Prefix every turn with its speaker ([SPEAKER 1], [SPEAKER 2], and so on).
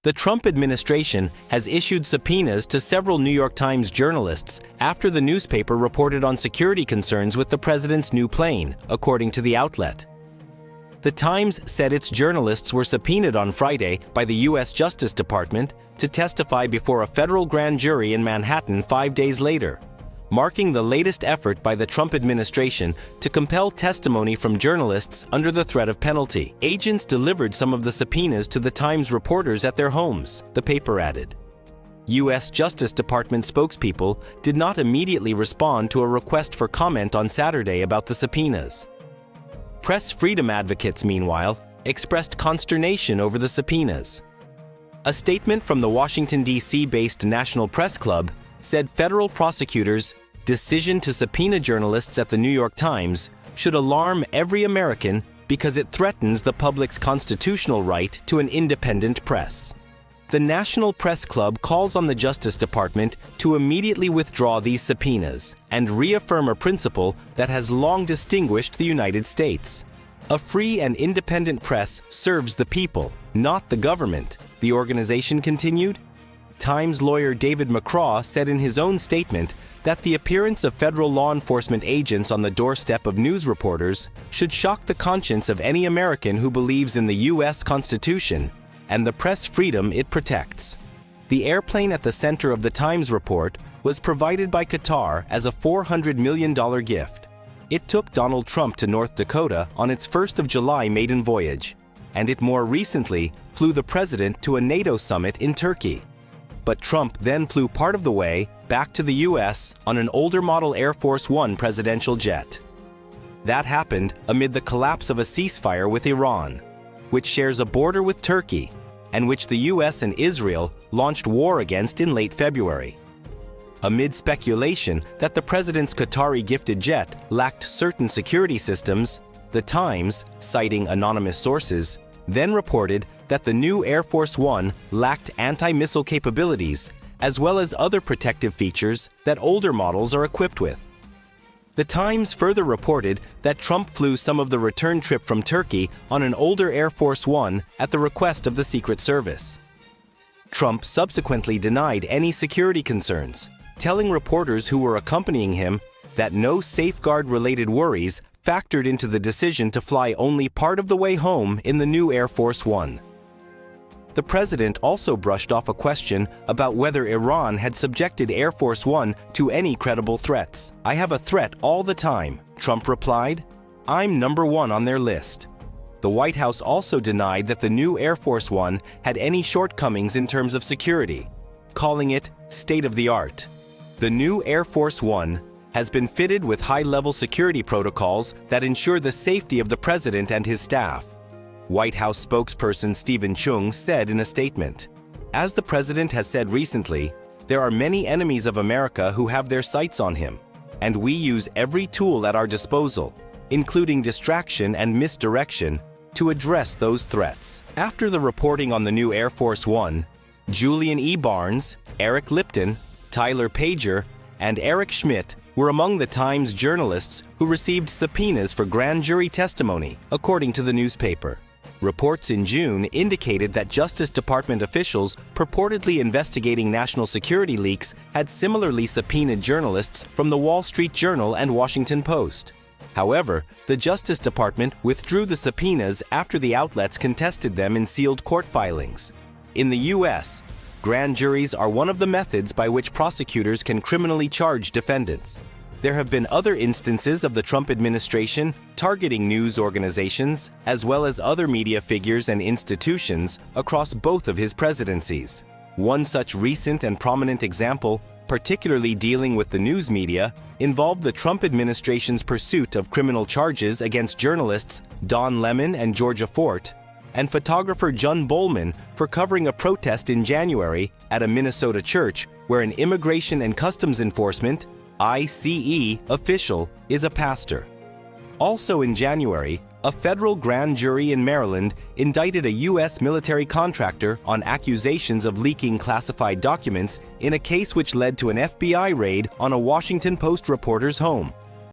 [SPEAKER 1] The Trump administration has issued subpoenas to several New York Times journalists after the newspaper reported on security concerns with the president's new plane, according to the outlet. The Times said its journalists were subpoenaed on Friday by the U.S. Justice Department to testify before a federal grand jury in Manhattan 5 days later, marking the latest effort by the Trump administration to compel testimony from journalists under the threat of penalty. Agents delivered some of the subpoenas to the Times reporters at their homes, the paper added. U.S. Justice Department spokespeople did not immediately respond to a request for comment on Saturday about the subpoenas. Press freedom advocates, meanwhile, expressed consternation over the subpoenas. A statement from the Washington, D.C.-based National Press Club said federal prosecutors' decision to subpoena journalists at the New York Times should alarm every American because it threatens the public's constitutional right to an independent press. The National Press Club calls on the Justice Department to immediately withdraw these subpoenas and reaffirm a principle that has long distinguished the United States. A free and independent press serves the people, not the government, the organization continued. Times lawyer David McCraw said in his own statement that the appearance of federal law enforcement agents on the doorstep of news reporters should shock the conscience of any American who believes in the U.S. Constitution and the press freedom it protects. The airplane at the center of the Times report was provided by Qatar as a $400 million gift. It took Donald Trump to North Dakota on its 1st of July maiden voyage, and it more recently flew the president to a NATO summit in Turkey. But Trump then flew part of the way back to the U.S. on an older model Air Force One presidential jet. That happened amid the collapse of a ceasefire with Iran, which shares a border with Turkey, and which the U.S. and Israel launched war against in late February. Amid speculation that the president's Qatari-gifted jet lacked certain security systems, the Times, citing anonymous sources, then reported that the new Air Force One lacked anti-missile capabilities, as well as other protective features that older models are equipped with. The Times further reported that Trump flew some of the return trip from Turkey on an older Air Force One at the request of the Secret Service. Trump subsequently denied any security concerns, telling reporters who were accompanying him that no safeguard-related worries factored into the decision to fly only part of the way home in the new Air Force One. The president also brushed off a question about whether Iran had subjected Air Force One to any credible threats. "I have a threat all the time," Trump replied. "I'm number one on their list." The White House also denied that the new Air Force One had any shortcomings in terms of security, calling it state-of-the-art. The new Air Force One has been fitted with high-level security protocols that ensure the safety of the president and his staff, White House spokesperson Stephen Chung said in a statement. As the president has said recently, there are many enemies of America who have their sights on him, and we use every tool at our disposal, including distraction and misdirection, to address those threats. After the reporting on the new Air Force One, Julian E. Barnes, Eric Lipton, Tyler Pager, and Eric Schmidt were among the Times journalists who received subpoenas for grand jury testimony, according to the newspaper. Reports in June indicated that Justice Department officials purportedly investigating national security leaks had similarly subpoenaed journalists from the Wall Street Journal and Washington Post. However, the Justice Department withdrew the subpoenas after the outlets contested them in sealed court filings. In the U.S., grand juries are one of the methods by which prosecutors can criminally charge defendants. There have been other instances of the Trump administration targeting news organizations, as well as other media figures and institutions across both of his presidencies. One such recent and prominent example, particularly dealing with the news media, involved the Trump administration's pursuit of criminal charges against journalists Don Lemon and Georgia Fort, and photographer John Bowman for covering a protest in January at a Minnesota church where an Immigration and Customs Enforcement (ICE) official is a pastor. Also in January, a federal grand jury in Maryland indicted a U.S. military contractor on accusations of leaking classified documents in a case which led to an FBI raid on a Washington Post reporter's home.